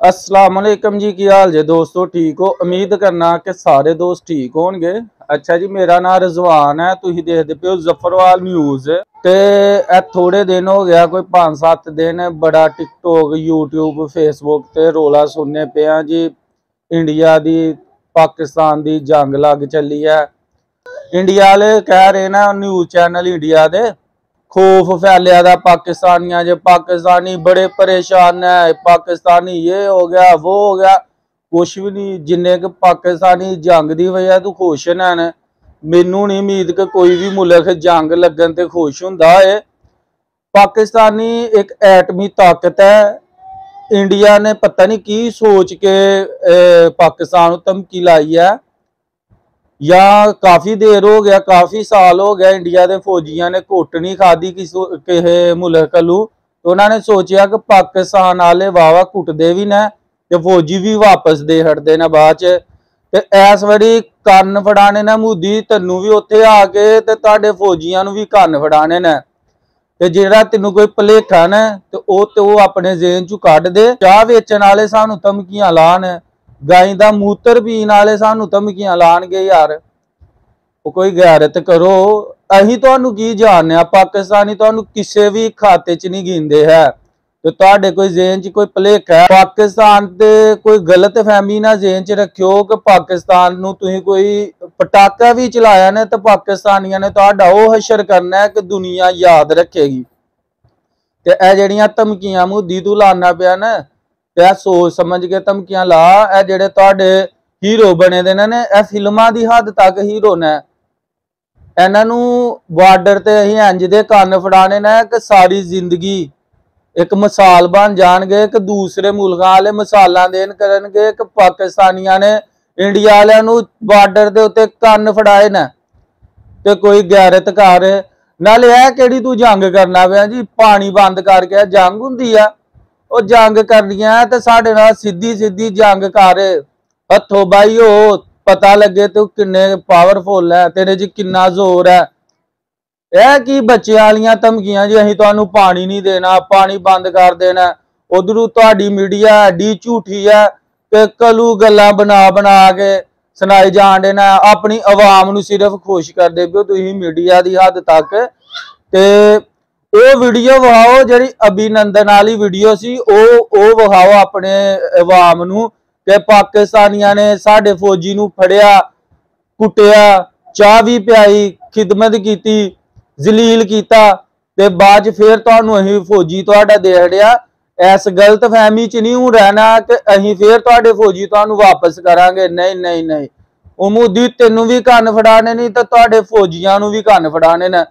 अस्सलाम वालेकुम जी, की हाल जे दोस्तों? ठीक हो? उम्मीद करना कि सारे दोस्त ठीक होंगे। अच्छा जी, मेरा नाम रिजवान है, तुम देखते पे हो जफरवाल न्यूज़। ते थोड़े दिन हो गया, कोई 5-7 दिन बड़ा टिकटॉक, यूट्यूब, फेसबुक ते रोला सुनने पे जी। इंडिया दी पाकिस्तान दी जंग लग चली है। इंडिया वाले कह रहे ना, न्यूज़ चैनल इंडिया दे खौफ फैलिया था पाकिस्तानियों च, पाकिस्तानी बड़े परेशान है, पाकिस्तानी ये हो गया वो हो गया। कुछ भी नहीं, जिन्ने के पाकिस्तानी जंग की वजह तो खुश हैं। मैनू नहीं उम्मीद कि कोई भी मुल्क जंग लगन ते खुश हुंदा है। पाकिस्तानी एक एटमी ताकत है। इंडिया ने पता नहीं की सोच के पाकिस्तान को धमकी लाई है, या काफ़ी देर हो गया, काफ़ी साल हो गया इंडिया के फौजियों ने घुट नहीं खाधी किसी मुल्क लू। तो उन्होंने सोचा कि पाकिस्तान वाले वाहवा घुटते भी ने ते फौजी भी वापस दे हटते ने बाद च। इस बारी कन्न फड़ाने ने मोदी, तेनू भी उत्थे आके ते तुहाडे फौजियों भी कन्न फड़ाने ने। ते जेड़ा तेनू कोई भुलेखा ने ते वो अपने जेहन चू कढ दे। चाह वेचण वाले सानू धमकियां लाण, गाय का मूत्र पीण वाले सानू धमकियां लाणगे यार। कोई गैरत करो। अहीं तुहानू की जानने, पाकिस्तानी तुहानू किसी भी खाते च नहीं गिनते है। तो तुहाडे कोई जेहन च कोई भुलेखा है, पाकिस्तान ते कोई गलत फहमी ना जेहन च रखियो कि पाकिस्तान नू तुसीं कोई पटाका भी चलाया ने तो पाकिस्तानियों ने तुहाडा वो हशर करना है कि दुनिया याद रखेगी। ते ए जेहड़ियां धमकियां मोदी तू लाना पिया ना, ते सोच समझ के धमकियां ला। ए जेहड़े तुहाडे हीरो बने दे ने, ए फिल्मां दी हद तक हीरो ने। इन्हों बार्डर ते असीं इंज दे कन्न फड़ाने ने कि सारी जिंदगी एक मिसाल बन जाएंगे, कि दूसरे मुल्कों वाले मिसालां देन करनगे कि पाकिस्तानियों ने इंडिया वालियां नू बार्डर दे उत्ते कन्न फड़ाए ने। ते कोई गैरत कर, नाले है केड़ी तू जंग करना पिया जी? पानी बंद करके जंग हुंदी है? ओ जंग करनी है ते साडे नाल सीधी सीधी जंग कर, हथों बाई हो, पता लगे तू किन्ने पावरफुल है, तेरे च किन्ना जोर है। यह की बच्चे वालियां धमकियां जी, असीं तुहानू पानी नहीं देना, पानी बंद कर देना। उधरों तुहाडी मीडिया एडी झूठी है कि कलू गल्लां बना बना के सुनाई जान दे ना, अपनी आवाम नू सिर्फ खुश करदे पियो तुसीं मीडिया दी हद तक। ते वो वीडियो विखाओ जिहड़ी अभिनंदन वाली वीडियो सी, वो विखाओ अपने आवाम नू कि पाकिस्तानियों ने साडे फौजी नू फड़िया, कुटिया, चाह भी पियाई, खिदमत की, जलील किया, ते बाद फिर तुहानू असीं फौजी तुहाडा दे हटिया। इस गलत फहमी च नहीं हूँ रहना कि असीं फिर तुहाडे फौजी तुहानू वापस करांगे। नहीं नहीं नहीं, वो मोदी तेनू भी कन्न फड़ाने नहीं तो तुहाडे फौजियां नू भी कन्न फड़ाने ने।